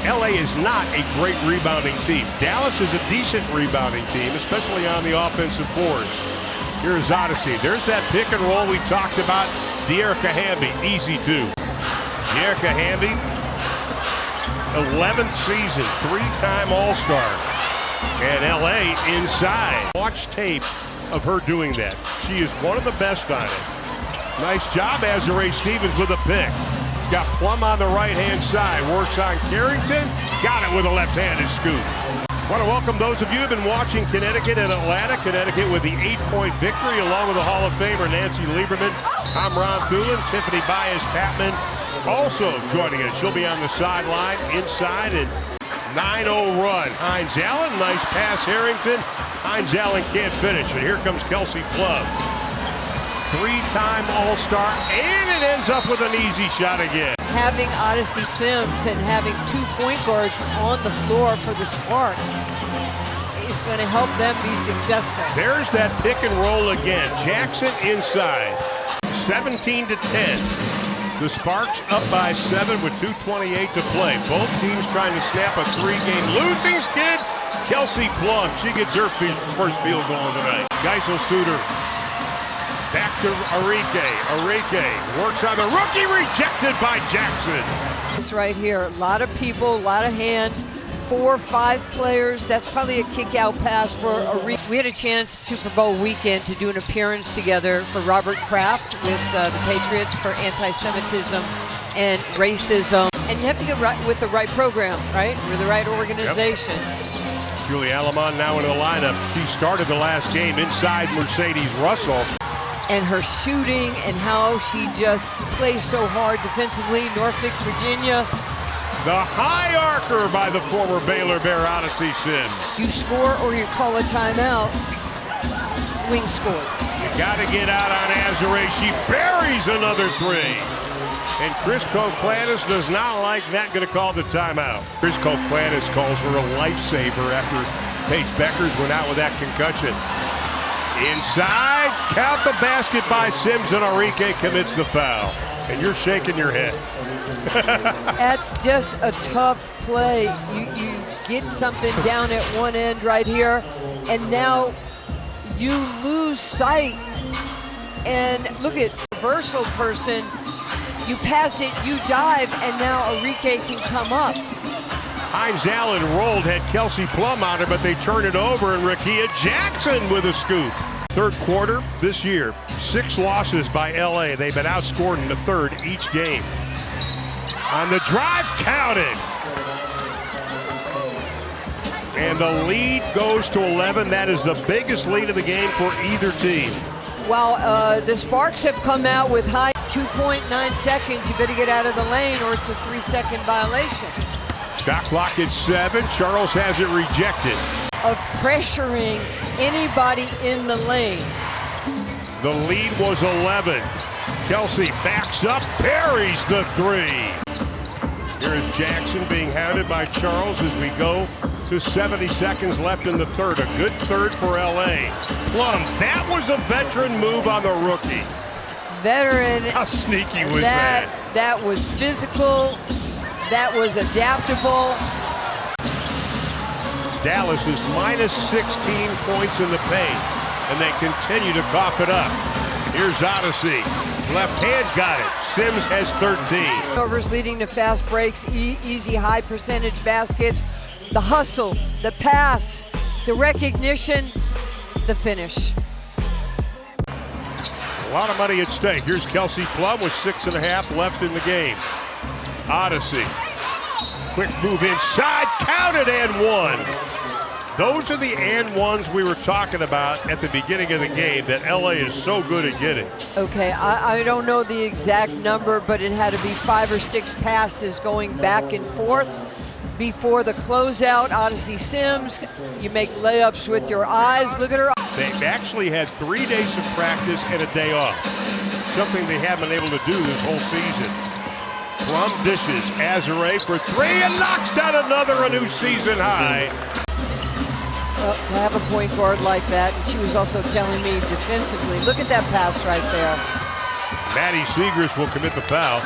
LA is not a great rebounding team. Dallas is a decent rebounding team, especially on the offensive boards. Here's Odyssey. There's that pick and roll we talked about. De'Erica Hamby, easy two. De'Erica Hamby, 11th season, 3-time All-Star. And LA inside. Watch tape of her doing that. She is one of the best on it. Nice job, Azurá Stevens with a pick. Got Plum on the right-hand side. Works on Carrington. Got it with a left-handed scoop. Want to welcome those of you who have been watching Connecticut and Atlanta. Connecticut with the 8-point victory along with the Hall of Famer Nancy Lieberman. I'm Ron Thulin. Tiffany Bias-Patman also joining us. She'll be on the sideline inside and 9-0 run. Hines Allen, nice pass, Harrington. Hines Allen can't finish, and here comes Kelsey Plum. 3-time All-Star, and it ends up with an easy shot again. Having Odyssey Sims and having 2 point guards on the floor for the Sparks is going to help them be successful. There's that pick and roll again. Jackson inside, 17-10. The Sparks up by 7 with 2:28 to play. Both teams trying to snap a 3-game losing skid. Kelsey Plum, she gets her first field goal tonight. Geisel Suter back to Arike. Arike works on the rookie, rejected by Jackson. This right here, a lot of people, a lot of hands, 4 or 5 players. That's probably a kick-out pass for Arike. We had a chance Super Bowl weekend to do an appearance together for Robert Kraft with the Patriots for anti-Semitism and racism. And you have to get right with the right program, right? With the right organization. Yep. Julie Alamon now in the lineup. She started the last game inside Mercedes Russell. And her shooting and how she just plays so hard defensively. Norfolk, Virginia. The high arcer by the former Baylor Bear, Odyssey Sims. You score or you call a timeout. Wing score. You got to get out on Azurá. She buries another 3. And Chris Koklanis does not like that, going to call the timeout. Chris Koklanis calls her a lifesaver after Paige Beckers went out with that concussion. Inside, count the basket by Sims, and Arike commits the foul. And you're shaking your head. That's just a tough play. You get something down at one end right here, and now you lose sight. And look at reversal person. You pass it, you dive, and now Arike can come up. Hines Allen rolled, had Kelsey Plum on her, but they turn it over, and Rakia Jackson with a scoop. Third quarter this year, 6 losses by LA. They've been outscored in the third each game. On the drive, counted. And the lead goes to 11. That is the biggest lead of the game for either team. While the Sparks have come out with high 2.9 seconds, you better get out of the lane or it's a 3-second violation. Shot clock at 7. Charles has it rejected. Of pressuring anybody in the lane. The lead was 11. Kelsey backs up, buries the 3. Here is Jackson being hounded by Charles as we go to 70 seconds left in the third. A good third for LA. Plum, that was a veteran move on the rookie. Veteran. How sneaky was that? That was physical. That was adaptable. Dallas is minus 16 points in the paint, and they continue to cough it up. Here's Odyssey. Left hand got it. Sims has 13. Overs leading to fast breaks, easy high percentage baskets. The hustle, the pass, the recognition, the finish. A lot of money at stake. Here's Kelsey Plum with 6.5 left in the game. Odyssey. Quick move inside, counted and 1. Those are the and ones we were talking about at the beginning of the game that LA is so good at getting. Okay, I don't know the exact number, but it had to be 5 or 6 passes going back and forth before the closeout. Odyssey Sims, you make layups with your eyes. Look at her. They actually had 3 days of practice and a day off, something they haven't been able to do this whole season. Plum dishes, Azurá for 3 and knocks down another, a new season high. To have a point guard like that, and she was also telling me defensively, look at that pass right there. Maddie Siegrist will commit the foul.